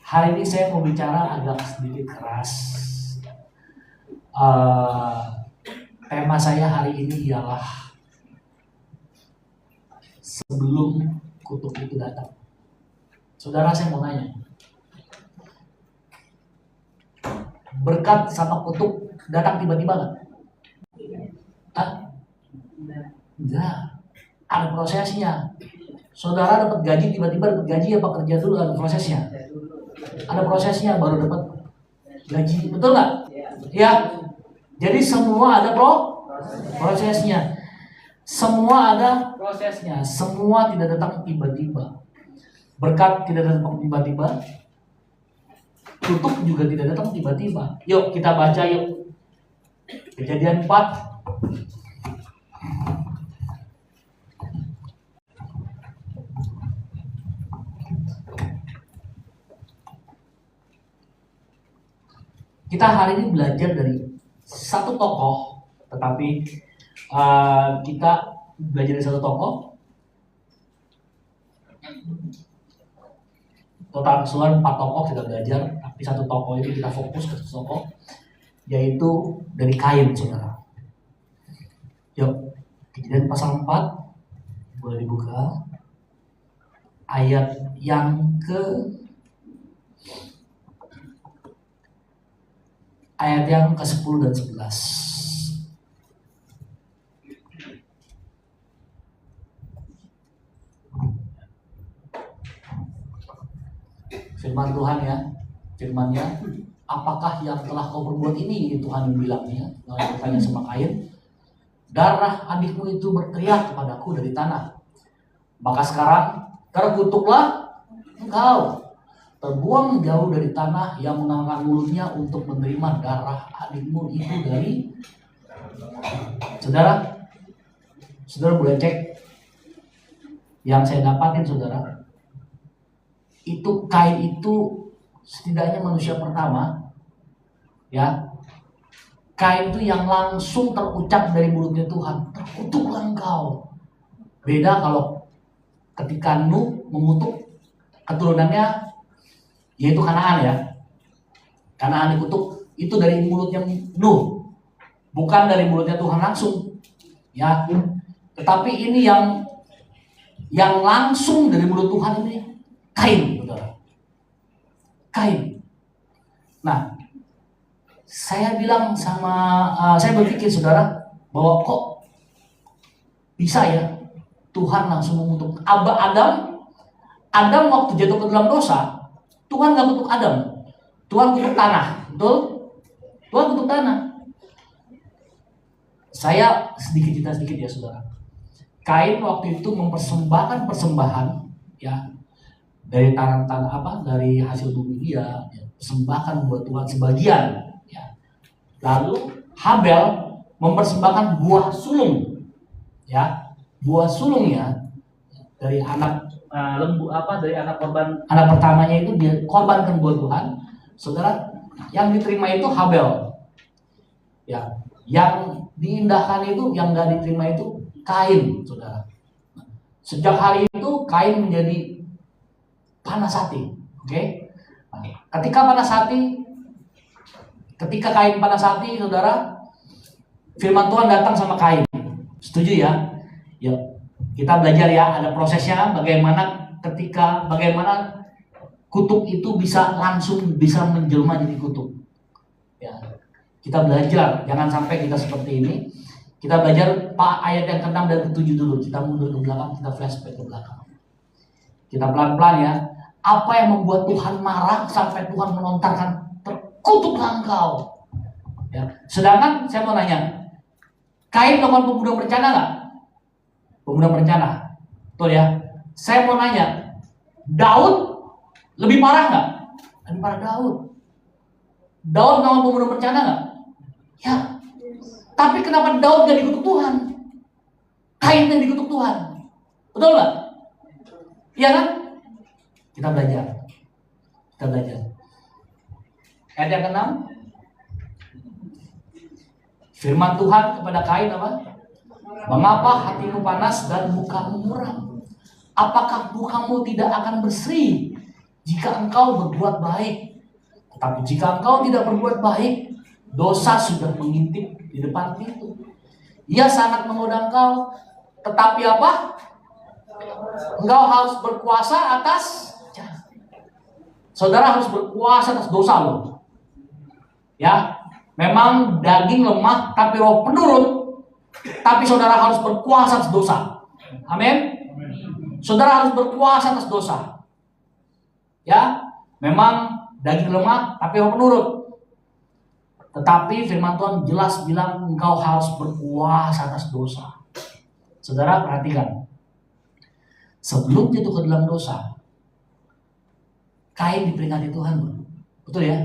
Hari ini saya mau bicara agak sedikit keras. Tema saya hari ini ialah sebelum kutuk itu datang. Saudara, saya mau nanya, berkat sama kutuk datang tiba-tiba nggak? Enggak, ada prosesnya. Saudara dapat gaji tiba-tiba dapat gaji apa kerja dulu, ada prosesnya? Ada prosesnya baru dapat gaji, betul nggak? Ya, jadi semua ada prosesnya. Semua ada prosesnya. Semua tidak datang tiba-tiba. Berkat tidak datang tiba-tiba. Kutuk juga tidak datang tiba-tiba. Yuk kita baca yuk. Kejadian 4. Kita hari ini belajar dari satu tokoh, tetapi kita belajar dari satu tokoh. Total keseluruhan 4 tokoh kita belajar, tapi satu tokoh ini kita fokus ke satu tokoh, yaitu dari Kain, saudara. Yuk, Kejadian pasal 4, boleh dibuka. Ayat yang ke-10 dan 11. Firman Tuhan ya, firman-Nya, apakah yang telah kau perbuat ini? Tuhan bilangnya, lalu bertanya sama Kain, darah adikmu itu berteriak kepadaku dari tanah. Maka sekarang terkutuklah engkau, terbuang jauh dari tanah yang mengangkat mulutnya untuk menerima darah adikmu itu dari. Saudara boleh cek yang saya dapatin, saudara. Itu Kain itu setidaknya manusia pertama, ya. Kain itu yang langsung terucap dari mulutnya Tuhan, terkutuklah engkau. Beda kalau ketika Nuh mengutuk keturunannya, yaitu Kanaan ya. Kanaan dikutuk itu dari mulutnya Nuh, bukan dari mulutnya Tuhan langsung, ya. Tetapi ini yang langsung dari mulut Tuhan ini Kain, saudara. Kain. Nah, saya bilang saya berpikir, saudara, bahwa kok bisa ya Tuhan langsung mengutuk Adam waktu jatuh ke dalam dosa. Tuhan nggak kutuk Adam, Tuhan kutuk tanah, betul? Tuhan kutuk tanah. Saya cerita sedikit ya, saudara. Kain waktu itu mempersembahkan persembahan, ya, dari dari hasil bumi dia, ya, persembahkan buat Tuhan sebagian, ya. Lalu Habel mempersembahkan buah sulung, ya, buah sulungnya dari anak dari anak pertamanya itu dia korbankan buat Tuhan. Saudara, yang diterima itu Habel, ya. Yang diindahkan itu, yang nggak diterima itu Kain, saudara. Sejak hari itu Kain menjadi panas hati, oke? Ketika Kain panas hati, saudara, firman Tuhan datang sama Kain. Setuju ya? Yuk, kita belajar ya, ada prosesnya bagaimana kutuk itu bisa menjelma jadi kutuk. Ya, kita belajar, jangan sampai kita seperti ini. Kita belajar ayat yang ke-6 dan ke-7 dulu. Kita mundur ke belakang, kita flashback ke belakang. Kita pelan-pelan ya. Apa yang membuat Tuhan marah sampai Tuhan melontarkan terkutuklah engkau? Ya. Sedangkan saya mau nanya, Kain melakukan pembunuhan berencana nggak? Pembunuhan berencana, betul ya? Saya mau nanya, Daud lebih parah nggak? Lebih parah Daud. Daud melakukan pembunuhan berencana nggak? Ya. Tapi kenapa Daud nggak dikutuk Tuhan? Kain yang dikutuk Tuhan, betul nggak? Iya kan? Kita belajar. Ayat yang ke-6. Firman Tuhan kepada Kain apa? Mengapa hatimu panas dan mukamu muram? Apakah mukamu tidak akan berseri jika jika engkau berbuat baik. Tetapi jika engkau tidak berbuat baik, dosa sudah mengintip di depan pintu. Ia sangat menggoda engkau, tetapi apa? Engkau harus berkuasa atas. Saudara harus berkuasa atas dosa lo. Ya, memang daging lemah tapi roh penurut. Tapi saudara harus berkuasa atas dosa. Amin. Saudara harus berkuasa atas dosa. Ya, memang daging lemah tapi roh penurut. Tetapi firman Tuhan jelas bilang engkau harus berkuasa atas dosa. Saudara perhatikan. Sebelum jatuh ke dalam dosa, Kain diperingati Tuhan, bro. Betul ya?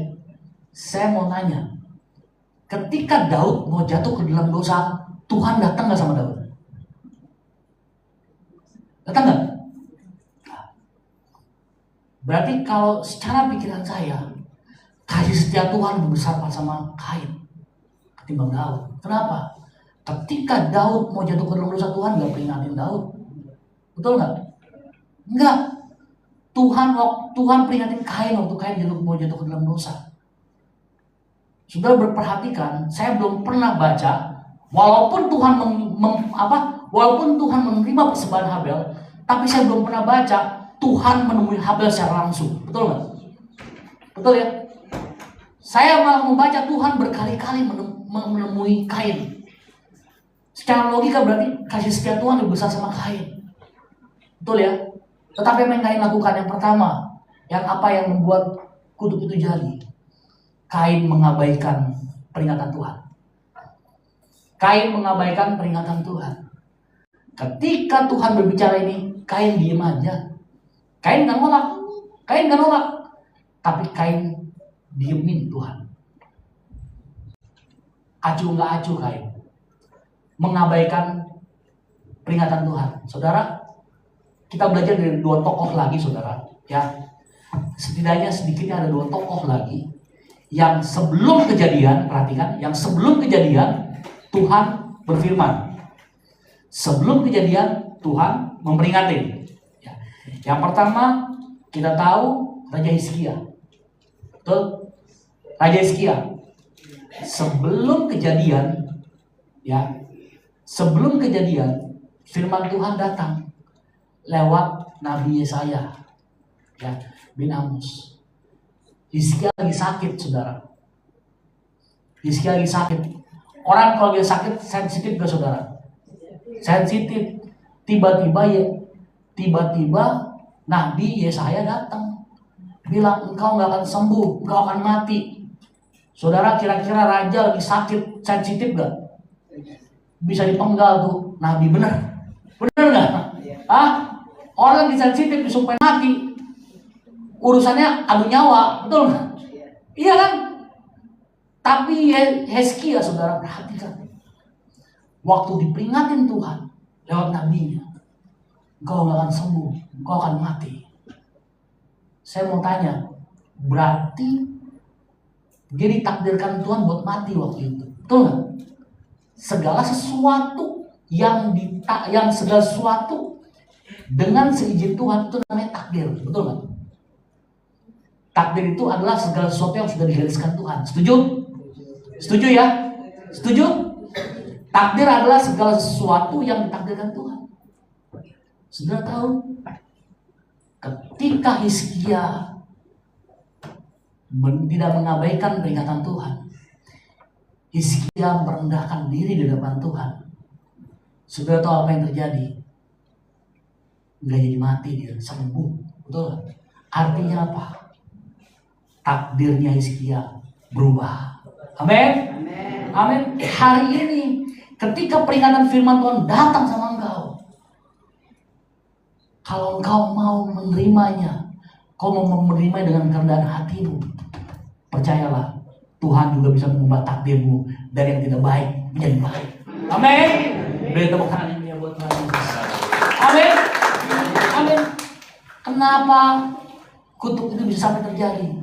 Saya mau tanya, ketika Daud mau jatuh ke dalam dosa, Tuhan datang gak sama Daud? Datang gak? Berarti kalau secara pikiran saya, kasih setia Tuhan lebih besar sama Kain ketimbang Daud. Kenapa? Ketika Daud mau jatuh ke dalam dosa, Tuhan gak peringatin Daud. Betul gak? Enggak. Tuhan peringatin Kain waktu Kain mau jatuh ke dalam dosa. Sudah berperhatikan, saya belum pernah baca, walaupun Tuhan menerima persembahan Habel, tapi saya belum pernah baca Tuhan menemui Habel secara langsung. Betul nggak? Betul ya? Saya malah membaca Tuhan berkali-kali menemui Kain. Secara logika berarti kasih setia Tuhan lebih besar sama Kain. Betul ya? Tetapi yang Kain lakukan yang pertama, yang membuat kuduk itu jadi? Kain mengabaikan peringatan Tuhan. Kain mengabaikan peringatan Tuhan. Ketika Tuhan berbicara ini, Kain diem aja. Kain gak nolak. Tapi Kain diemin Tuhan. Acuh gak acuh Kain. Mengabaikan peringatan Tuhan. Saudara, kita belajar dari 2 tokoh lagi, saudara. Ya, setidaknya sedikitnya ada 2 tokoh lagi yang sebelum kejadian, perhatikan, yang sebelum kejadian Tuhan berfirman. Sebelum kejadian Tuhan memperingatin. Ya. Yang pertama kita tahu Raja Hizkia. Betul? Raja Hizkia. Sebelum kejadian, ya, sebelum kejadian firman Tuhan datang lewat Nabi Yesaya, ya, bin Amos. Hizkia lagi sakit, saudara. Hizkia lagi sakit. Orang kalau dia sakit sensitif gak, saudara? Sensitif. Tiba-tiba Nabi Yesaya datang, bilang engkau gak akan sembuh, engkau akan mati. Saudara, kira-kira raja lagi sakit sensitif gak? Bisa dipenggal tuh Nabi, bener gak? Orang lagi sensitif supaya mati, urusannya adu nyawa, betul nggak? Iya kan? Tapi Hizkia, saudara, perhatikan, waktu diperingatin Tuhan lewat nabinya, engkau gak akan sembuh, engkau akan mati. Saya mau tanya, berarti dia ditakdirkan Tuhan buat mati waktu itu, betul nggak? Segala sesuatu dengan seizin Tuhan itu namanya takdir, betul nggak? Takdir itu adalah segala sesuatu yang sudah digariskan Tuhan. Setuju? Setuju ya? Setuju? Takdir adalah segala sesuatu yang ditakdirkan Tuhan. Saudara tahu, ketika Hizkia tidak mengabaikan peringatan Tuhan, Hizkia merendahkan diri di depan Tuhan. Saudara tahu apa yang terjadi? Nggak jadi mati, dia sembuh. Betul? Artinya apa? Takdirnya Hizkia berubah. Amin. Amin. Hari ini ketika peringatan firman Tuhan datang sama engkau, kalau engkau mau menerimanya, kau mau menerima dengan kerendahan hatimu, percayalah Tuhan juga bisa mengubah takdirmu dari yang tidak baik menjadi baik. Amin. Beri tepuk tangan yang buat Tuhan. Amin. Amin. Kenapa kutuk itu bisa sampai terjadi?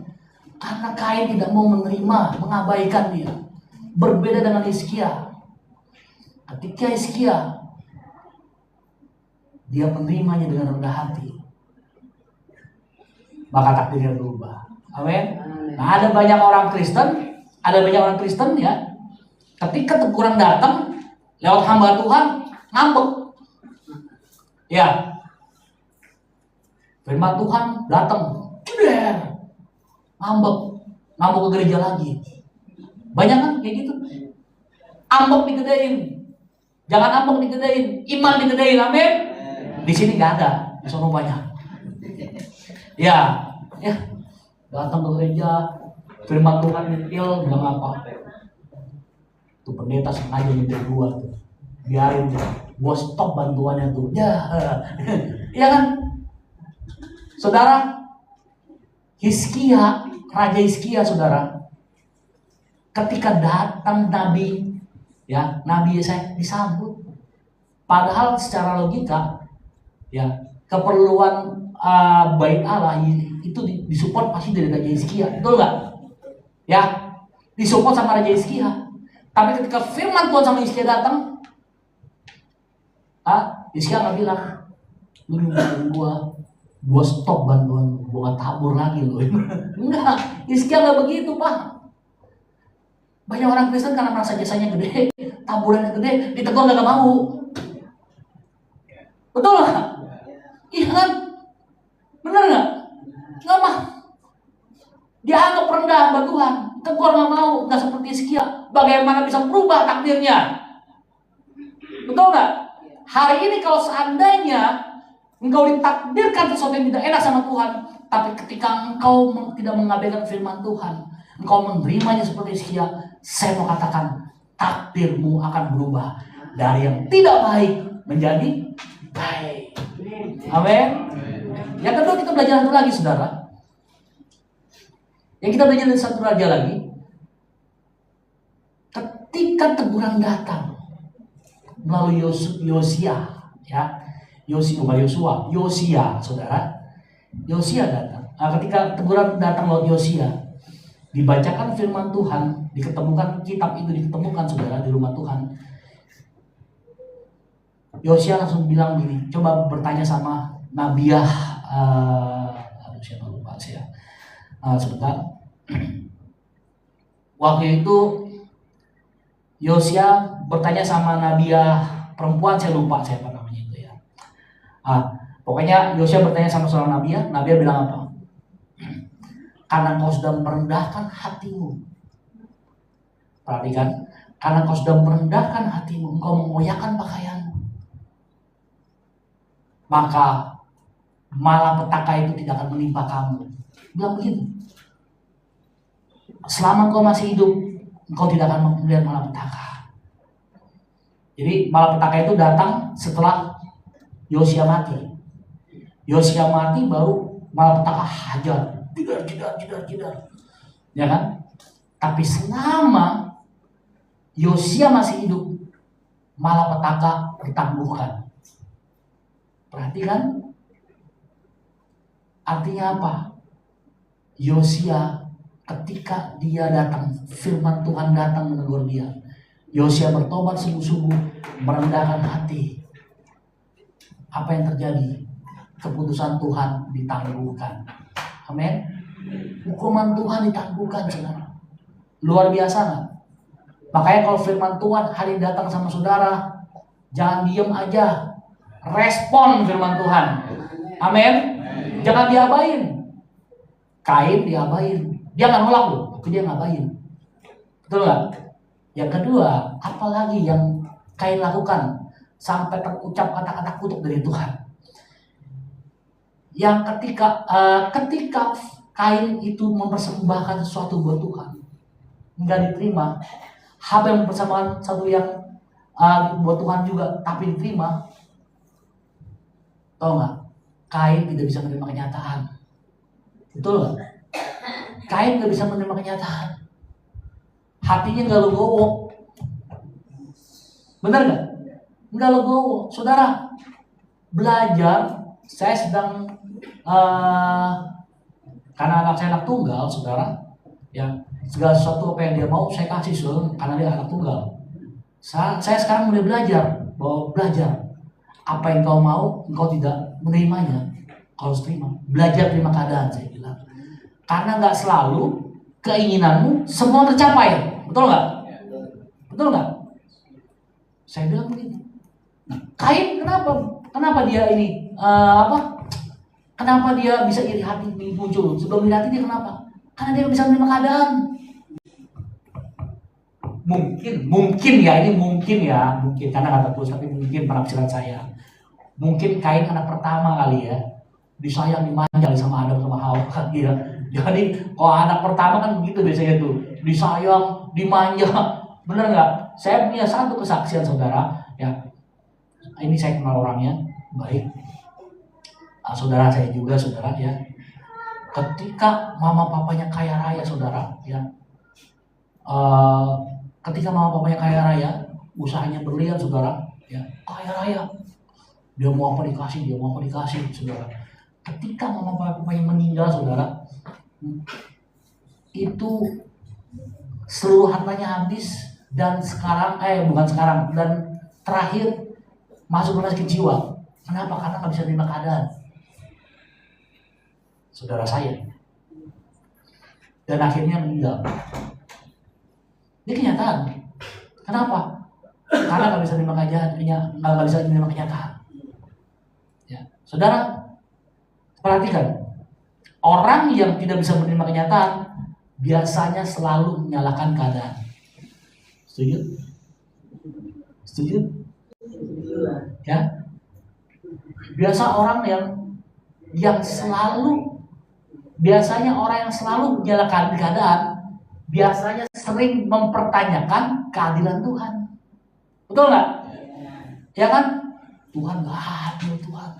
Karena Kain tidak mau menerima, mengabaikan dia. Berbeda dengan Hizkia. Ketika Hizkia, dia menerimanya dengan rendah hati. maka takdirnya berubah. Amin. Nah, ada banyak orang Kristen ya, ketika teguran datang lewat hamba Tuhan, ngambek. Ya, firman Tuhan datang, ngambek ke gereja lagi. Banyak kan kayak gitu. Ambek digedein, jangan ambek digedein, iman digedein. Amin. Di sini nggak ada, di sono banyak. Ya, datang ke gereja, firman Tuhan nyetil, nggak apa. Tuh pendeta sengaja nyetil gua tuh, biarin gua stop bantuannya tuh. Ya, iya kan, saudara. Raja Hizkia, saudara, ketika datang Nabi Yesaya disambut. Padahal secara logika, ya, keperluan bait Allah itu disupport pasti dari Raja Hizkia, betul nggak? Ya, disupport sama Raja Hizkia. Tapi ketika firman Tuhan sama Hizkia datang, Hizkia nggak bilang, lu nungguin gua stop bantuan, gua nggak tabur lagi lu. Enggak, Hizkia nggak begitu, Pak. Banyak orang Kristen karena merasa jasanya gede, taburannya gede, ditegur nggak mau. Betul nggak? Iya kan? Bener nggak? Nggak mah. Dia anggap rendah hamba Tuhan, tegur nggak mau, nggak seperti Hizkia. Bagaimana bisa berubah takdirnya? Betul nggak? Hari ini kalau seandainya engkau ditakdirkan sesuatu yang tidak enak sama Tuhan, tapi ketika engkau tidak mengabaikan firman Tuhan, engkau menerimanya seperti Hizkia, saya mau katakan takdirmu akan berubah dari yang tidak baik menjadi baik. Amin. Yang kedua, kita belajar satu lagi, saudara. Yang kita belajar dari satu raja lagi, ketika teguran datang melalui Yosia, ya, Yosia, saudara. Yosia datang. Nah, ketika teguran datang melalui Yosia, dibacakan firman Tuhan, diketemukan kitab itu diketemukan, saudara, di rumah Tuhan. Yosia langsung bilang gini, coba bertanya sama Nabiah, siapa lupa saya. Sebentar. Waktu itu Yosia bertanya sama Nabiah perempuan, saya lupa siapa namanya itu ya. Pokoknya Yosia bertanya sama seorang Nabiah bilang apa? Karena kau sudah merendahkan hatimu. Perhatikan, karena kau sudah merendahkan hatimu, engkau mengoyakkan pakaianmu, maka malapetaka itu tidak akan menimpa kamu. Bilang begitu. Selama engkau masih hidup, engkau tidak akan melihat malapetaka. Jadi malapetaka itu datang setelah Yosia mati. Yosia mati baru malapetaka hajar, jedar. Ya kan? Tapi selama Yosia masih hidup, malapetaka ditangguhkan. Perhatikan, artinya apa? Yosia ketika dia datang, firman Tuhan datang menegur dia. Yosia bertobat sungguh-sungguh, merendahkan hati. Apa yang terjadi? Keputusan Tuhan ditangguhkan. Amin. Hukuman Tuhan ditangguhkan, saudara. Luar biasa nggak? Makanya kalau firman Tuhan hari ini datang sama saudara, jangan diem aja. Respon firman Tuhan. Amin. Jangan diabain. Kain diabain. Dia nggak nolak loh, tapi dia ngabain. Betul nggak? Yang kedua, apalagi yang Kain lakukan sampai terucap kata-kata kutuk dari Tuhan. Yang ketika Kain itu mempersembahkan sesuatu buat Tuhan, nggak diterima. Habel mempersembahkan satu yang buat Tuhan juga, tapi diterima. Tahu nggak? Kain tidak bisa menerima kenyataan. Betul nggak? Kain nggak bisa menerima kenyataan. Hatinya nggak legowo. Benar nggak? Nggak legowo. Saudara, belajar. Saya sedang karena anak saya anak tunggal, saudara, ya segala sesuatu apa yang dia mau saya kasih, saudara, karena dia anak tunggal. Saya sekarang mulai belajar apa yang kau mau, engkau tidak menerimanya. Kau harus terima. Belajar terima keadaan, saya bilang. Karena nggak selalu keinginanmu semua tercapai. Betul nggak? Betul nggak? Saya bilang begitu. Nah, Kain kenapa? Kenapa dia ini Kenapa dia bisa iri hati muncul? Sebelum iri hati dia kenapa? Karena dia bisa menerima keadaan. Mungkin karena kata Tuhan, tapi mungkin penafsiran saya. Mungkin Kain anak pertama kali ya, disayang dimanja sama Adam sama Hawa kan dia. Jadi kalau anak pertama kan begitu biasanya tuh, disayang, dimanja, bener nggak? Saya punya satu kesaksian saudara, ya. Ini saya kenal orangnya baik. Saudara saya juga saudara ya. Ketika mama papanya kaya raya saudara ya. Ketika mama papanya kaya raya, usahanya berlian saudara ya, kaya raya. Dia mau apa dikasih saudara. Ketika mama papanya meninggal saudara, itu seluruh hartanya habis dan dan terakhir masuk rumah sakit jiwa. Kenapa? Karena nggak bisa terima keadaan. Saudara saya. Dan akhirnya meninggal. Ini kenyataan. Kenapa? Karena nggak bisa terima keadaan, nggak bisa terima kenyataan. Ya. Saudara, perhatikan. Orang yang tidak bisa menerima kenyataan biasanya selalu menyalahkan keadaan. Setuju? Setuju? Ya. Biasanya orang yang selalu menyalahkan keadaan biasanya sering mempertanyakan keadilan Tuhan. Betul nggak? Ya kan? Tuhan nggak adil Tuhan.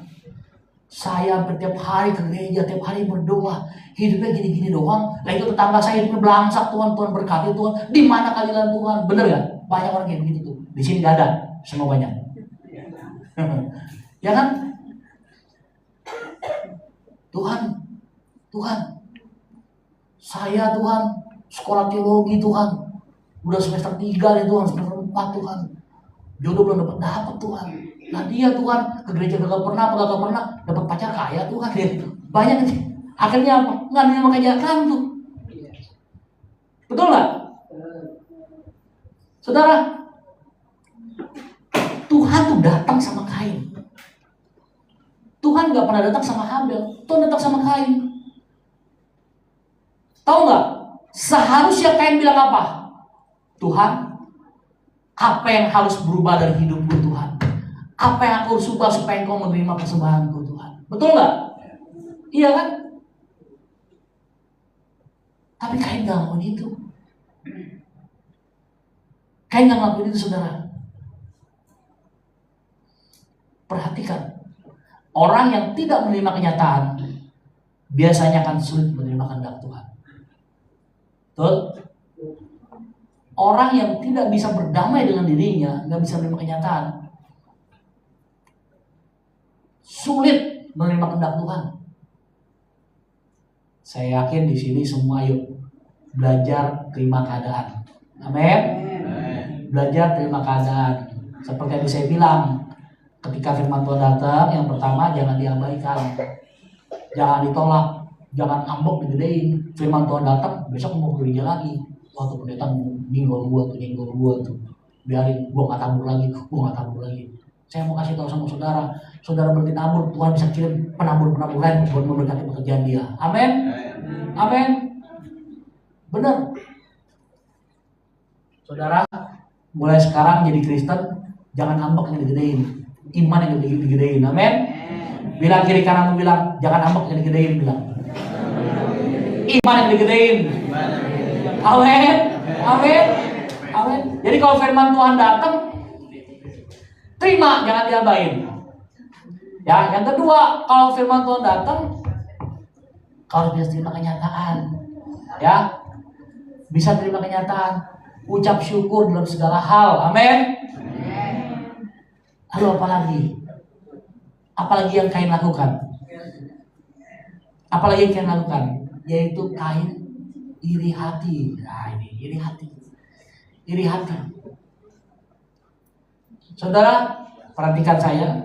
Saya setiap hari ke gereja, tiap hari berdoa, hidupnya gini-gini doang. Lah itu tetangga saya hidupnya belangsak Tuhan berkati Tuhan. Di mana keadilan Tuhan? Bener ya? Banyak orang kayak begitu tuh. Di sini nggak ada, semua banyak. Ya kan? Tuhan, saya Tuhan, sekolah teologi Tuhan, udah semester 3 nih Tuhan, semester 4 Tuhan, jodoh belum dapat Tuhan. Nah dia Tuhan, ke gereja gak pernah, dapat pacar kaya Tuhan, dia banyak sih. Akhirnya apa? Nggak nerima kenyataan tuh. Betul nggak? Saudara, Tuhan tuh datang sama Kain. Tuhan gak pernah datang sama Habel, Tuhan datang sama Kain. Tahu nggak? Seharusnya Kain bilang apa? Tuhan, apa yang harus berubah dari hidupku Tuhan? Apa yang aku harus ubah supaya Engkau menerima persembahanku Tuhan? Betul nggak? Iya kan? Tapi Kain nggak ngelakuin itu. Kain nggak ngelakuin itu saudara. Perhatikan. Orang yang tidak menerima kenyataan biasanya akan sulit menerima kehendak Tuhan. Betul? Orang yang tidak bisa berdamai dengan dirinya, nggak bisa menerima kenyataan, sulit menerima kehendak Tuhan. Saya yakin di sini semua yuk belajar terima keadaan. Amin. Belajar terima keadaan. Seperti yang saya bilang, ketika firman Tuhan datang, yang pertama jangan diabaikan, jangan ditolak, jangan ambok digedein. Firman Tuhan datang, besok mau gereja lagi. Waktu pendeta nyenggol gua tuh, biarin gua nggak tabur lagi. Saya mau kasih tahu sama saudara berhenti nabur, Tuhan bisa kirim penabur lain buat memberkati pekerjaan dia. Amin. Benar. Saudara, mulai sekarang jadi Kristen, jangan ambek yang digedein, iman yang digedein. Amin. Bilang kiri kananmu, bilang jangan ambek yang digedein, bilang iman yang digedein. Amin. Jadi kalau firman Tuhan datang, terima, jangan diabain. Ya, yang kedua, kalau firman Tuhan datang, kalau bisa terima kenyataan, ya, bisa terima kenyataan, ucap syukur dalam segala hal. Amin. Lalu apalagi yang Kain lakukan? Yaitu Kain iri hati. Nah ini iri hati. Saudara, perhatikan saya.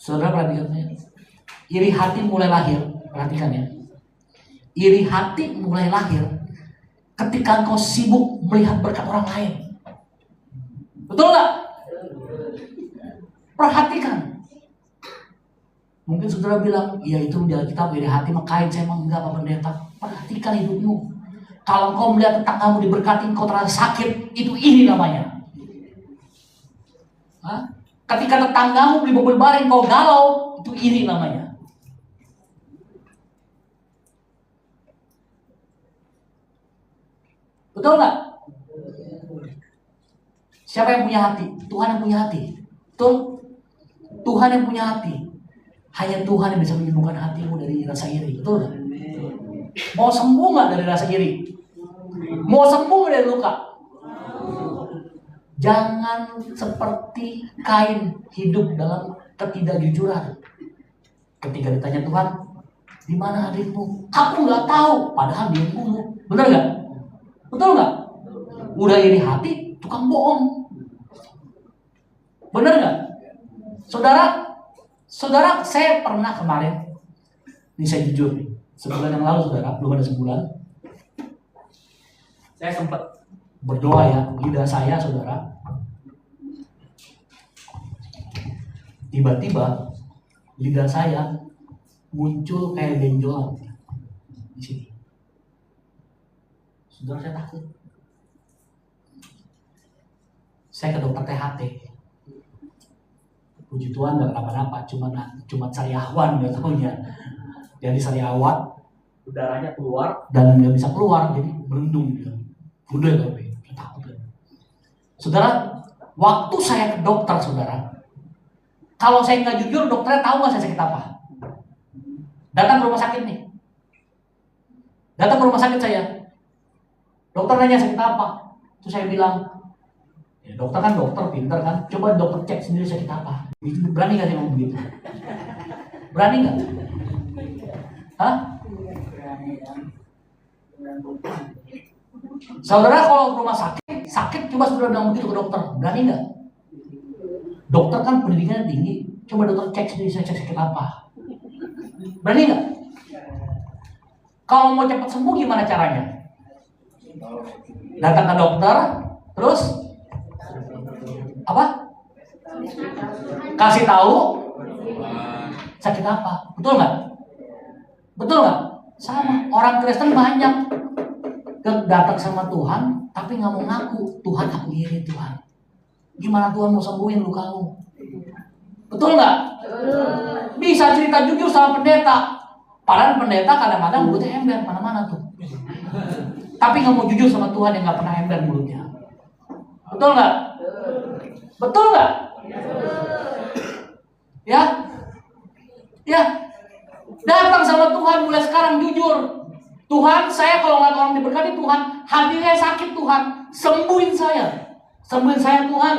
Saudara perhatikan saya. Iri hati mulai lahir. Perhatikan ya. Iri hati mulai lahir ketika engkau sibuk melihat berkat orang lain. Betul nggak? Perhatikan. Mungkin saudara bilang, ya itu di Alkitab iri hati makain. Saya emang enggak, Pak Pendeta. Perhatikan hidupmu. Kalau engkau melihat tetanggamu diberkati, engkau terasa sakit, itu iri namanya. Hah? Ketika tetanggamu beli mobil baru, engkau galau, itu iri namanya. Betul nggak? Siapa yang punya hati? Tuhan yang punya hati. Betul? Tuhan yang punya hati. Hanya Tuhan yang bisa menyembuhkan hatimu dari rasa iri. Betul nggak? Mau sembuh nggak dari rasa iri? Mau sembuh dari luka? Jangan seperti Kain hidup dalam ketidakjujuran. Ketika ditanya Tuhan, di mana adikmu? Aku nggak tahu. Padahal dia bunuh. Benar nggak? Betul nggak? Udah iri hati, tukang bohong. Benar nggak? Saudara, saya pernah kemarin, ini saya jujur nih, sebulan yang lalu saudara, belum ada sebulan, saya sempat berdoa ya, lidah saya saudara, tiba-tiba lidah saya muncul kayak benjolan di sini. Saudara, saya takut. Saya ke dokter THT. Puji Tuhan gak kenapa-napa, cuma sariawan gak tahunya. Jadi sariawan, udaranya keluar dan gak bisa keluar, jadi berendung dia. Udah tapi, saya takut. Saudara, waktu saya ke dokter saudara, kalau saya nggak jujur, dokternya tahu nggak saya sakit apa? Datang ke rumah sakit nih, datang ke rumah sakit saya. Dokter nanya sakit apa? Terus saya bilang, ya, dokter kan dokter pintar kan, coba dokter cek sendiri sakit apa. Berani nggak sih ngomong begitu? Berani nggak? Hah? Saudara kalau ke rumah sakit coba saudara bilang begitu ke dokter, berani nggak? Dokter kan pendidikannya tinggi, coba dokter cek sendiri saya cek sakit apa. Berani nggak? Kalau mau cepat sembuh gimana caranya? Datang ke dokter, terus apa? Kasih tahu sakit apa, betul nggak? Betul nggak? Sama orang Kristen banyak datang sama Tuhan, tapi nggak mau ngaku. Tuhan, aku iri Tuhan. Gimana Tuhan mau sembuhin lukamu? Betul nggak? Bisa cerita jujur sama pendeta. Padahal pendeta kadang-kadang mulutnya ember mana-mana tuh. Tapi nggak mau jujur sama Tuhan yang nggak pernah ember mulutnya. Betul nggak? Betul nggak? Ya, ya. Datang sama Tuhan mulai sekarang jujur. Tuhan, saya kalau ngeliat orang diberkati Tuhan, hatinya sakit Tuhan, sembuhin saya Tuhan.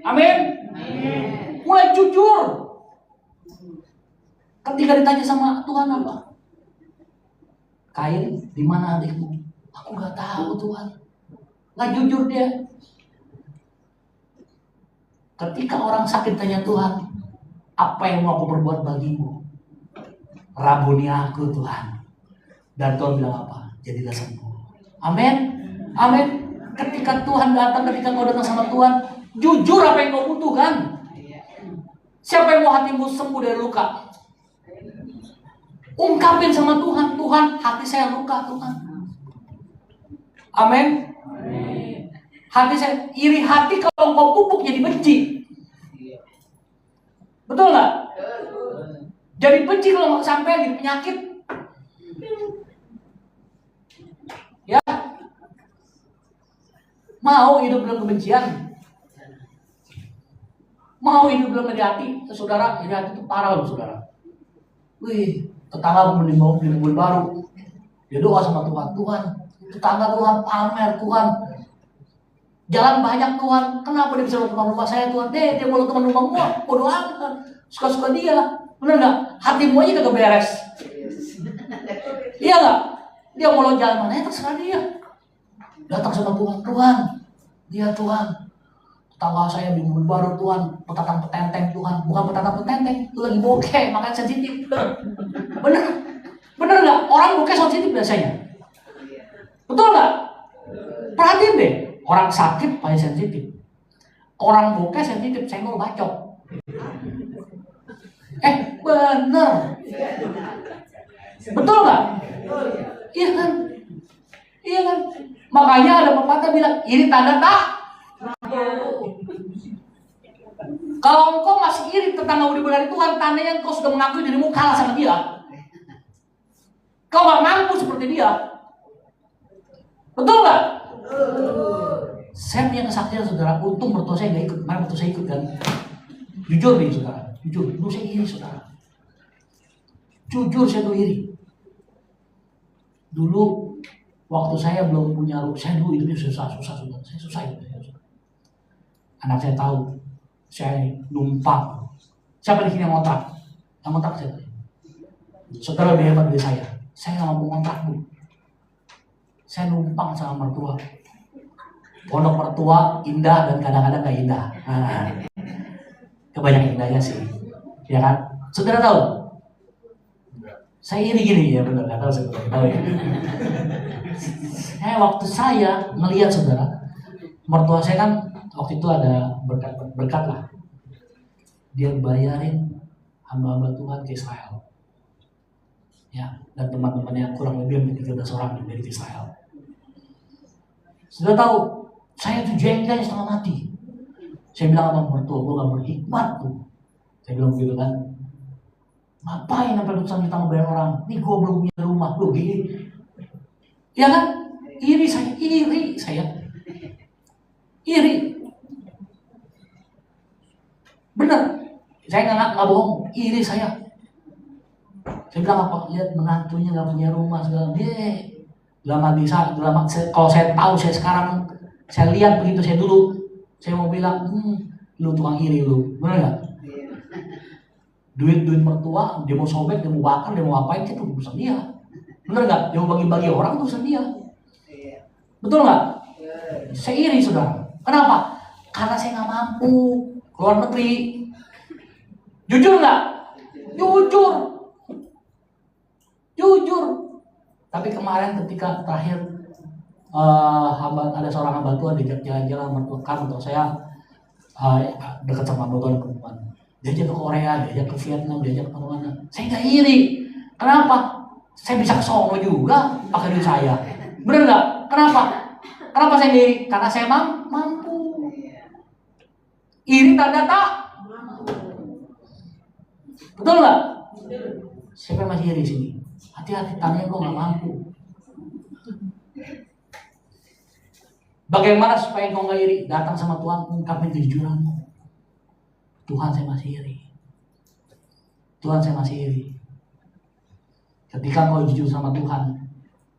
Amin. Mulai jujur. Ketika ditanya sama Tuhan apa? Kain, di mana adikmu? Aku nggak tahu Tuhan. Nggak jujur dia. Ketika orang sakit tanya Tuhan, apa yang mau aku perbuat bagimu? Rabuni aku Tuhan. Dan Tuhan bilang apa? Jadilah sembuh. Amin. Amin. Ketika Tuhan datang, ketika kau datang sama Tuhan, jujur apa yang kau butuhkan. Siapa yang mau hatimu sembuh dari luka? Ungkapin sama Tuhan, Tuhan, hati saya luka Tuhan. Amin. Hati saya, iri hati kalau kau pupuk jadi benci. Betul nggak? Jadi benci kalau nggak sampai jadi penyakit. Ya, mau hidup dalam kebencian, mau hidup dalam iri hati, saudara, iri hati itu parah loh saudara. Wih, tetangga beli mobil baru, dia doa sama Tuhan, Tuhan, tetangga Tuhan pamer, Tuhan, jalan banyak Tuhan, kenapa dia bisa lewat rumah saya Tuhan? Dia mau lewat rumah gua, bodo amat, suka-suka dia, bener nggak? Hatimu aja kagak beres, iya nggak? Dia mau lewat jalan mana ya terserah dia. Datang sama Tuhan, Tuhan, dia Tuhan, Tetangga saya bingung baru Tuhan, petatang petenteng Tuhan, bukan petatang petenteng, itu lagi bokeh, makanya sensitif. Bener, bener nggak? Orang bokeh sensitif biasanya, betul nggak? Perhatiin deh, orang sakit paling sensitif, orang bokeh sensitif, senggol bacok. Bener, betul nggak? Iya kan? Iya kan? Makanya ada pepatah bilang, ini tanda tak. Kalau engkau masih iri tentang mau diberkati Tuhan, tandanya engkau sudah mengakui dirimu kalah sama dia. Kau gak mampu seperti dia. Betul gak? Saya punya kesaksian saudara, untung mertua saya gak ikut. Kemarin mertua saya ikut kan. Jujur nih saudara, jujur, dulu saya iri saudara. Jujur saya tuh iri. Dulu waktu saya belum punya rumah, saya dulu hidupnya susah. Saya susah hidupnya. Anak saya tahu, saya numpang. Siapa di sini yang ngontrak? Yang ngontrak saya. Saudara lebih hebat dari saya. Saya nggak mau ngontrak bu. Saya numpang sama mertua. Pondok mertua indah dan kadang-kadang nggak indah. Kebanyakan indahnya sih, ya kan? Saudara tahu? Saya iri gini ya benar, nggak tahu saudara tahu ya. Waktu saya melihat saudara, mertua saya kan waktu itu ada berkat lah. Dia bayarin hamba-hamba Tuhan ke Israel. Ya, dan teman-temannya kurang lebih 13 orang dari Israel. Sudah tahu, saya tuh jengkelnya setengah mati. Saya bilang sama mertua, gue gak berhikmat tuh. Saya bilang begitu kan. Ngapain sampai ratusan kita ngebayar orang? Nih gue belum punya rumah, lu gini. Ya kan? Iri saya. Iri. Bener. Saya nggak bohong. Iri saya. Saya bilang apa? Lihat menantunya nggak punya rumah segala. Kalau saya tahu saya sekarang, saya lihat begitu saya dulu, saya mau bilang, lu tukang iri lu, benar nggak? Duit mertua, dia mau sobek, dia mau bakar, dia mau apain, itu urusan dia, benar nggak? Dia mau bagi-bagi orang, itu urusan dia, betul nggak? Saya iri saudara. Kenapa? Karena saya nggak mampu keluar negeri. Jujur nggak? Jujur. Tapi kemarin ketika terakhir ada seorang hamba Tuhan diajak jalan-jalan mertua saya dekat sama hamba Tuhan perempuan. Diajak ke Korea, diajak ke Vietnam, diajak ke mana. Saya nggak iri. Kenapa? Saya bisa ke sono juga pakai duit saya. Bener nggak? Kenapa saya nggak iri? Karena saya mampu. Iri tanda tak. Betul nggak? Siapa yang masih iri sini? Hati-hati, tanya kok nggak mampu. Bagaimana supaya kau nggak iri? Datang sama Tuhan, ungkapin kejujuranmu. Tuhan, saya masih iri. Tuhan, saya masih iri. Ketika kau jujur sama Tuhan,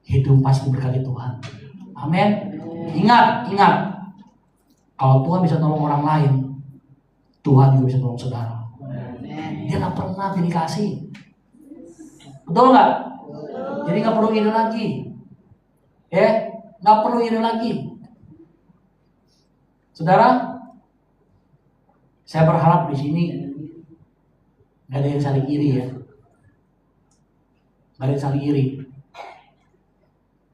hidup pasti berkati Tuhan. Amin. Ingat. Kalau Tuhan bisa tolong orang lain, Tuhan juga bisa tolong saudara. Dia nggak pernah pilih kasih. Betul nggak? Jadi nggak perlu iri lagi. Nggak perlu iri lagi. Saudara, saya berharap di sini nggak ada yang saling iri ya. Nggak ada yang saling iri.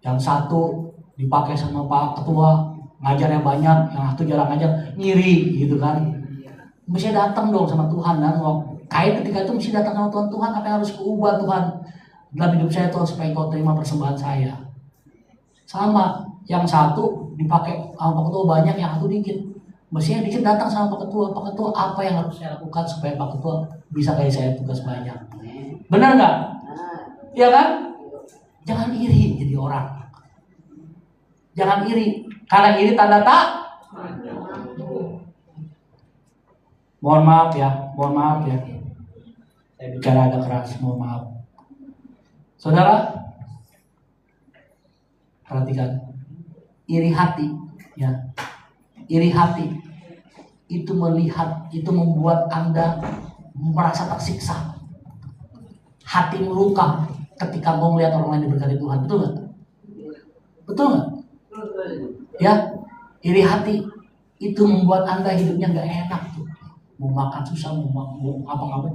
Yang satu dipakai sama Pak Ketua, ngajarnya banyak, yang satu jarang ngajar, ngiri gitu kan. Mesti datang dong sama Tuhan dan Kain ketika itu mesti datang sama Tuhan, apa yang harus kuubah Tuhan dalam hidup saya Tuhan supaya kau terima persembahan saya. Sama, yang satu dipakai sama Pak Ketua banyak, yang satu dikit. Mestinya dikit datang sama Pak Ketua apa yang harus saya lakukan supaya Pak Ketua bisa kayak saya tugas banyak. Benar nggak? Iya kan? Jangan iri jadi orang. Jangan iri, karena iri tanda tak. Mohon maaf ya. Saya bicara agak keras, mohon maaf. Saudara, perhatikan, iri hati, ya. Iri hati itu membuat Anda merasa tersiksa. Hati meluka ketika mau melihat orang lain diberkati Tuhan, betul nggak? Ya, iri hati. itu membuat Anda hidupnya nggak enak tuh. Mau makan susah, mau apa-apa.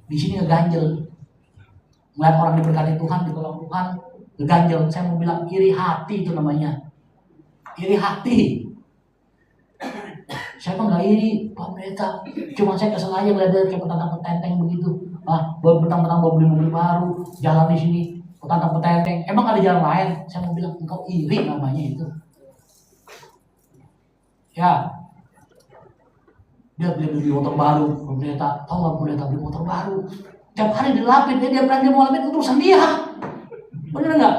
Di sini ngeganjel. Melihat orang diberkati Tuhan, ditolong Tuhan, ngeganjel. Saya mau bilang iri hati itu namanya. Iri hati. Saya mah nggak iri, Pak Pendeta. Cuma saya kesel aja melihat dia kayak petantang-petenteng begitu. Betang-betang mau beli mobil baru, jalan di sini, petantang-petenteng. Emang ada jalan lain? Saya mau bilang engkau iri namanya itu. Ya, dia beli motor baru, Pendeta. Tahu nggak Pendeta beli motor baru? Tiap hari dilapit, dia berani mau lapit itu urusan dia. Bener nggak?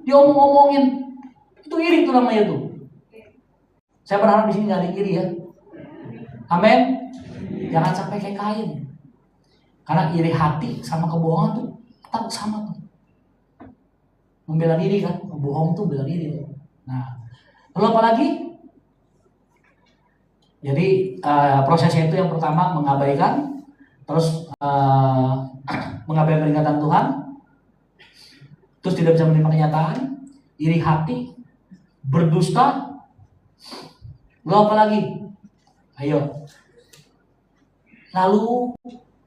Dia omong-omongin, itu iri itu namanya tuh. Saya berharap di sini nggak ada iri ya. Amin. Jangan sampai kayak Kain. Karena iri hati sama kebohongan tuh tak sama tuh. Membela diri kan, bohong tuh bela diri. Nah, lalu apa lagi? Jadi prosesnya itu yang pertama mengabaikan, terus mengabaikan peringatan Tuhan, terus tidak bisa menerima kenyataan, iri hati, berdusta, lalu apa lagi? Ayo. Lalu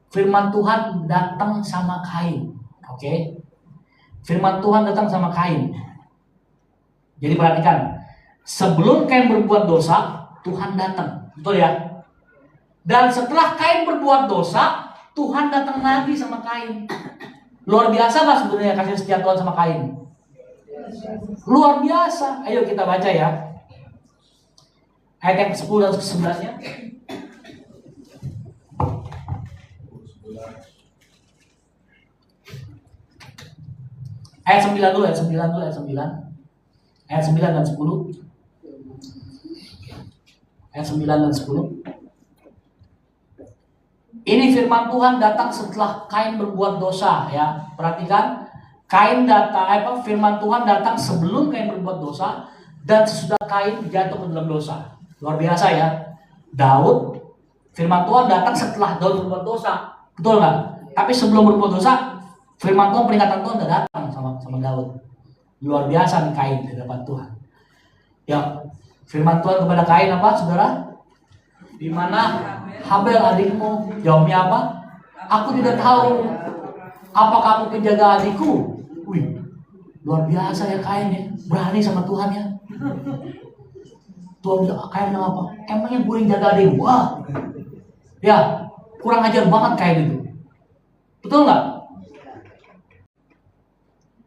firman Tuhan datang sama Kain. Oke. Firman Tuhan datang sama Kain. Jadi perhatikan, sebelum Kain berbuat dosa, Tuhan datang. Betul ya? Dan setelah Kain berbuat dosa, Tuhan datang lagi sama Kain. Luar biasa nggak sebenarnya kasih setia Tuhan sama Kain? Luar biasa. Ayo kita baca ya. Ayat yang ke-10 dan ke-11-nya. Ayat 9 dulu, ayat 9 dulu, ayat 9. Ayat 9 dan 10. Ayat 9 dan 10. Ini firman Tuhan datang setelah Kain berbuat dosa ya. Perhatikan, Kain datang, firman Tuhan datang sebelum Kain berbuat dosa dan sesudah Kain jatuh ke dalam dosa. Luar biasa ya. Daud, firman Tuhan datang setelah Daud berbuat dosa. Betul nggak? Tapi sebelum berbuat dosa, firman Tuhan, peringatan Tuhan udah datang sama Daud. Luar biasa nih Kain di hadapan Tuhan. Ya, firman Tuhan kepada Kain apa, saudara? Di mana Habel adikmu? Jawabnya apa? Aku tidak tahu. Apa kamu penjaga adikku? Wih, luar biasa ya Kain ya. Berani sama Tuhan ya. Tuhan bilang, Kain bilang apa? Emangnya gue yang jaga adikmu? Wah, ya, kurang ajar banget Kain itu. Betul nggak?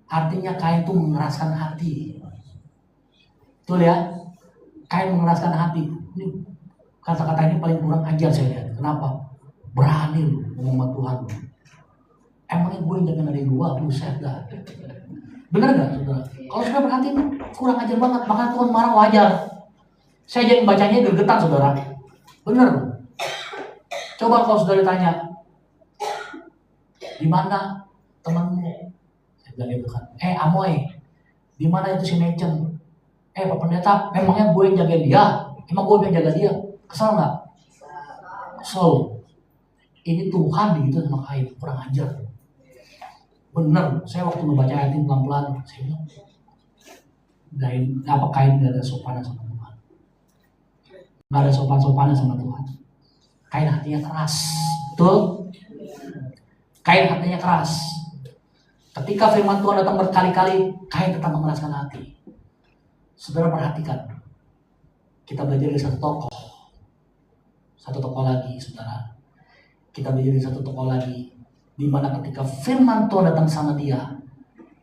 Artinya Kain itu mengeraskan hati. Betul ya? Kain mengeraskan hati. Ini kata-kata ini paling kurang ajar saya lihat. Kenapa? Berani lu ngomong sama Tuhan. Emangnya gue yang jaga dari gua, buset dah. Bener gak saudara? Kalau saudara perhatiin, kurang ajar banget. Maka Tuhan marah wajar. Saya jadi bacanya gergetan saudara. Bener. Coba kalau saudara tanya, di mana temanmu? Saya bilang gitu kan. Amoy, di mana itu si Necen? Pak Pendeta, emangnya gue yang jagain dia? Emang gue yang jaga dia? Kesal nggak? Kesal. Ini Tuhan begitu sama Kain, kurang ajar. Bener, saya waktu membaca ayat ini pelan-pelan, saya bilang, Kain nggak ada sopan sama Tuhan, nggak ada sopan-sopannya sama Tuhan. Kain hatinya keras, betul? Kain hatinya keras. Ketika firman Tuhan datang berkali-kali, Kain tetap mengeraskan hati. Saudara perhatikan, kita belajar dari satu tokoh lagi, saudara. Kita belajar dari satu tokoh lagi, di mana ketika firman Tuhan datang sama dia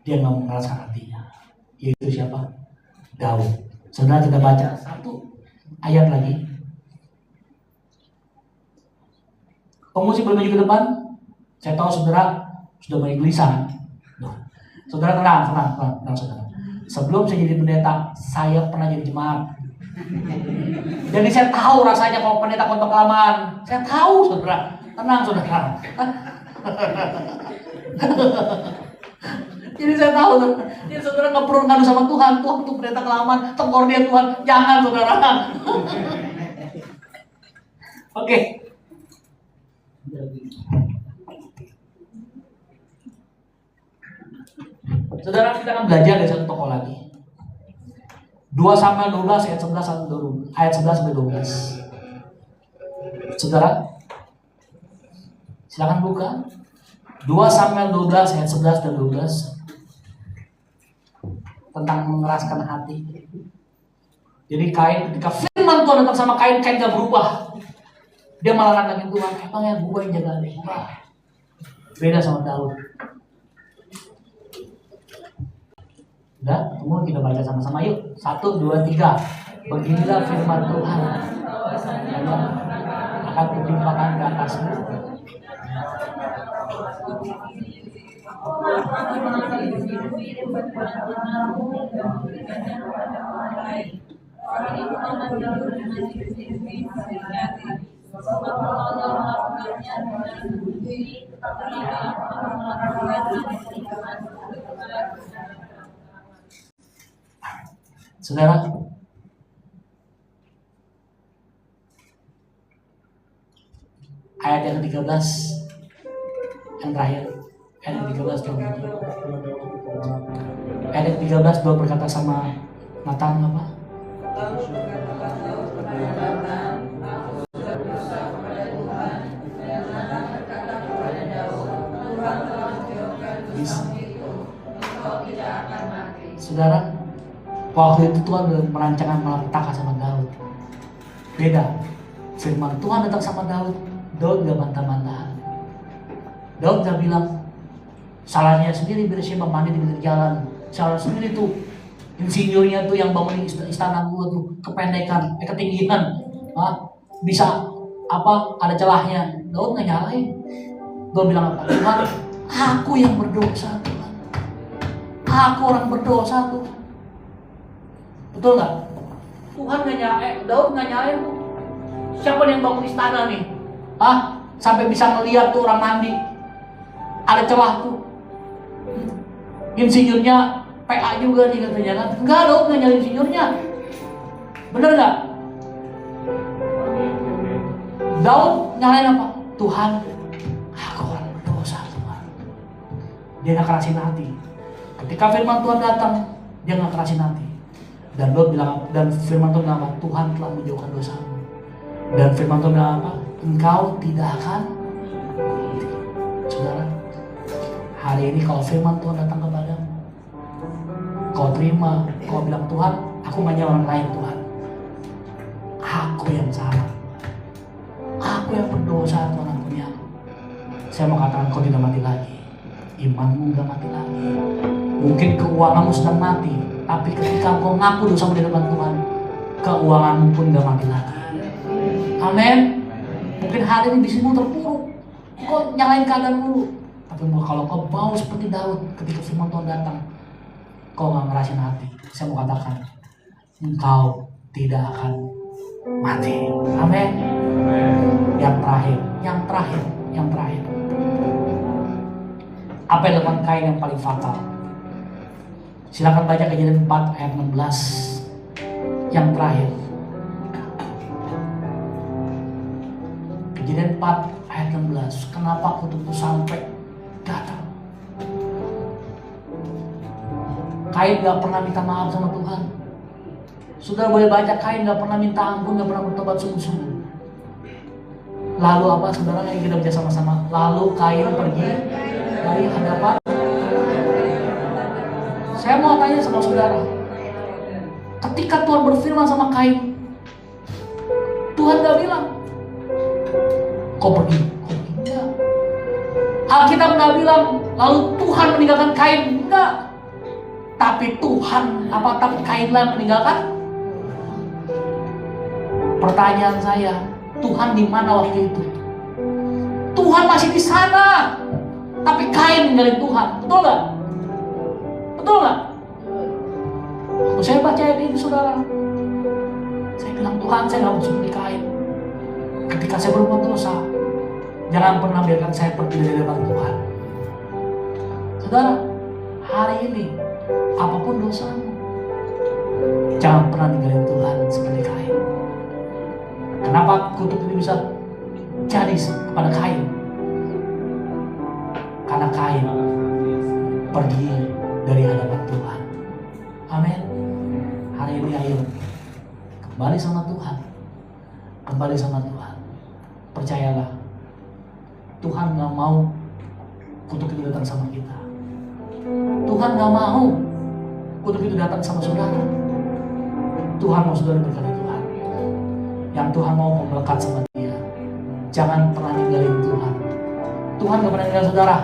nggak mengeraskan hatinya. Yaitu siapa? Daud. Saudara, kita baca satu ayat lagi. Pemusik bermaju ke depan. Saya tahu saudara sudah mulai gelisah. Saudara tenang, saudara. Sebelum saya jadi pendeta, saya pernah jadi jemaat. Jadi saya tahu rasanya kalau pendeta khotbah kelamaan. Saya tahu, saudara. Tenang, saudara. Jadi saya tahu, jadi saudara nggak perlu ngadu sama Tuhan. Tuhan untuk pendeta kelamaan, tegur dia Tuhan. Jangan, saudara. Oke. Saudara, kita akan belajar dari satu tokoh lagi. 2 Samuel 12 ayat 11 sampai 12. Saudara, silakan buka 2 Samuel 12 ayat 11 dan 12 tentang mengeraskan hati. Jadi Kain, ketika firman Tuhan datang sama Kain, Kain gak berubah. Dia malah nantangin Tuhan, emang ya gue yang jaga adek. Beda sama Daud. Udah, semua kita baca sama-sama yuk. 1, 2, 3. Beginilah firman Tuhan yang akan ditimpakan ke atasmu. Saudara, ayat yang ke-13 yang terakhir, ayat yang ke-13 ayat yang ke-13 Doa berkata sama Natan apa? Saudara, waktu itu Tuhan merancangkan malapetaka sama Daud. Beda. Firman Tuhan datang sama Daud. Daud gak bantah-bantahan. Daud gak bilang salahnya sendiri Batsyeba mandi di pinggir jalan. Salah sendiri tuh insinyurnya tuh yang bangun istana gua tuh kependekan, ketinggian. Bisa apa? Ada celahnya. Daud gak nyalain. Daud bilang apa? Tuhan, aku yang berdosa Tuhan. Aku orang berdosa Tuhan. Betul nggak? Tuhan nggak nyalain, Daud nggak nyalain tuh. Siapa yang bangun istana nih? Sampai bisa melihat tuh orang mandi. Ada celah tuh. Insinyurnya PA juga nih katanya kan? Enggak, Daud nggak nyalain insinyurnya. Bener nggak? Daud nyalain apa? Tuhan, aku orang berdosa Tuhan. Dia nggak kerasin hati. Ketika firman Tuhan datang, dia nggak kerasin hati. Dan Daud bilang, dan firman Tuhan bilang apa? Tuhan telah menjauhkan dosamu. Dan firman Tuhan bilang apa? Engkau tidak akan mati. Saudara, hari ini kalau firman Tuhan datang kepadamu, kau terima, kau bilang Tuhan, aku hanya orang lain Tuhan. Aku yang salah. Aku yang berdosa Tuhan, ampuni aku. Saya mau katakan kau tidak mati lagi. Imanmu tidak mati lagi. Mungkin keuanganmu sedang mati, tapi ketika kau ngaku dosa di depan Tuhan, keuanganmu pun gak mati lagi. Amin. Mungkin hari ini bisnismu terpuruk, kau nyalain keadaan dulu. Tapi kalau kau mau seperti Daud, ketika firman Tuhan datang, kau gak ngerasin hati. Saya mau katakan, engkau tidak akan mati. Amin. Yang terakhir. Apa yang dilakukan Kain yang paling fatal? Silakan baca Kejadian 4 ayat 16 yang terakhir. Kejadian 4 ayat 16. Kenapa kutuk itu sampai datang? Kain gak pernah minta maaf sama Tuhan. Sudah boleh baca, Kain gak pernah minta ampun, gak pernah bertobat sungguh-sungguh. Lalu apa saudara yang kita baca sama-sama? Lalu Kain pergi dari hadapan. Saya mau tanya sama saudara, ketika Tuhan berfirman sama Kain, Tuhan gak bilang kau pergi. Enggak. Alkitab gak bilang lalu Tuhan meninggalkan Kain. Enggak. Tapi tapi Kainlah meninggalkan. Pertanyaan saya, Tuhan di mana waktu itu? Tuhan masih di sana, tapi Kain ninggalin Tuhan. Betul nggak? Betul nggak? Waktu saya baca ini saudara, saya bilang Tuhan, saya nggak mau seperti Kain. Ketika saya berbuat dosa, jangan pernah biarkan saya pergi dari hadapan Tuhan. Saudara, hari ini apapun dosamu, jangan pernah ninggalin Tuhan seperti Kain. Kenapa kutuk ini bisa jadi kepada Kain? Karena Kain pergi dari hadapan Tuhan. Amin. Hari ini ayo Kembali sama Tuhan. Kembali sama Tuhan. Percayalah, Tuhan gak mau kutuk itu datang sama kita. Tuhan gak mau kutuk itu datang sama saudara. Tuhan mau saudara berkati Tuhan. Yang Tuhan mau melekat sama dia. Jangan pernah ninggalin Tuhan. Tuhan gak pernah ninggalin saudara,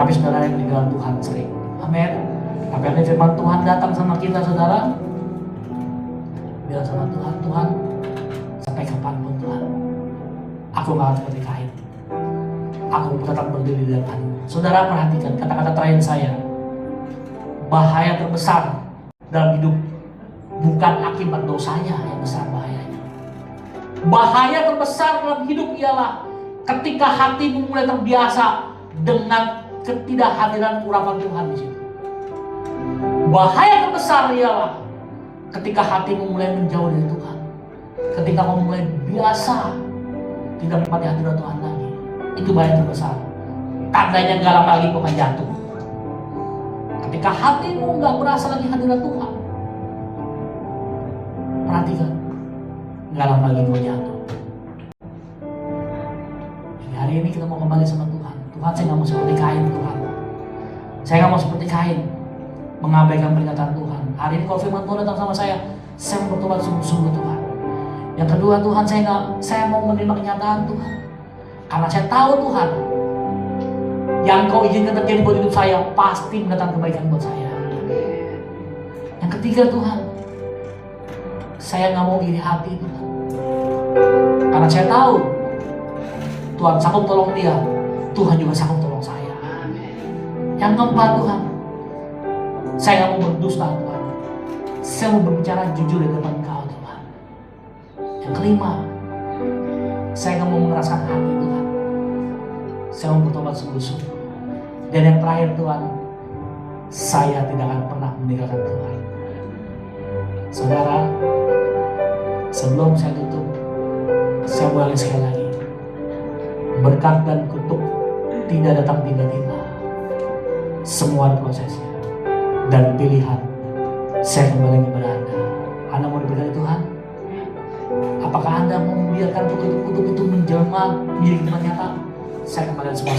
tapi saudara yang meninggalkan Tuhan sering. Amin. Tapi ada firman Tuhan datang sama kita, saudara. Bilang sama Tuhan, Tuhan, sampai kapanpun Tuhan, aku gak akan seperti kain. Aku tetap berdiri di depan. Saudara perhatikan kata-kata terakhir saya. Bahaya terbesar dalam hidup bukan akibat dosanya yang besar bahayanya. Bahaya terbesar dalam hidup ialah ketika hatimu mulai terbiasa dengan ketidakhadiran urapan Tuhan di situ. Bahaya terbesar ialah ketika hatimu mulai menjauh dari Tuhan. Ketika kamu mulai biasa tidak menikmati hadirat Tuhan lagi. Itu bahaya terbesar. Tandanya gak lama lagi kau akan jatuh. Ketika hatimu gak berasa lagi hadirat Tuhan, perhatikan, gak lama lagi kau jatuh. Jadi hari ini kita mau kembali sama Tuhan. Tuhan, saya gak mau seperti kain, Tuhan. Saya gak mau seperti kain mengabaikan peringatan Tuhan. Hari ini kalau firman Tuhan datang sama saya mau bertobat sungguh-sungguh, Tuhan. Yang kedua, Tuhan, saya mau menerima kenyataan Tuhan. Karena saya tahu Tuhan, yang kau izinkan terjadi buat hidup saya pasti mendatangkan kebaikan buat saya. Yang ketiga, Tuhan, saya gak mau iri hati, Tuhan. Karena saya tahu Tuhan sanggup tolong dia, Tuhan juga sanggup tolong saya. Yang keempat, Tuhan, saya gak mau berdusta, Tuhan. Saya mau berbicara jujur di depan Kau, Tuhan. Yang kelima, saya gak mau mengeraskan hati, Tuhan. Saya mau bertobat sungguh-sungguh. Dan yang terakhir, Tuhan, saya tidak akan pernah meninggalkan Tuhan. Saudara, sebelum saya tutup, saya ulangi sekali lagi. Berkat dan kutuk tidak datang tiba-tiba. Semua ada prosesnya. Dan pilihan, saya kembali kepada Anda. Anda mau diberkati Tuhan? Apakah Anda mau membiarkan kutuk-kutuk itu menjelma menjadi kehidupan nyata? Saya kembali semua.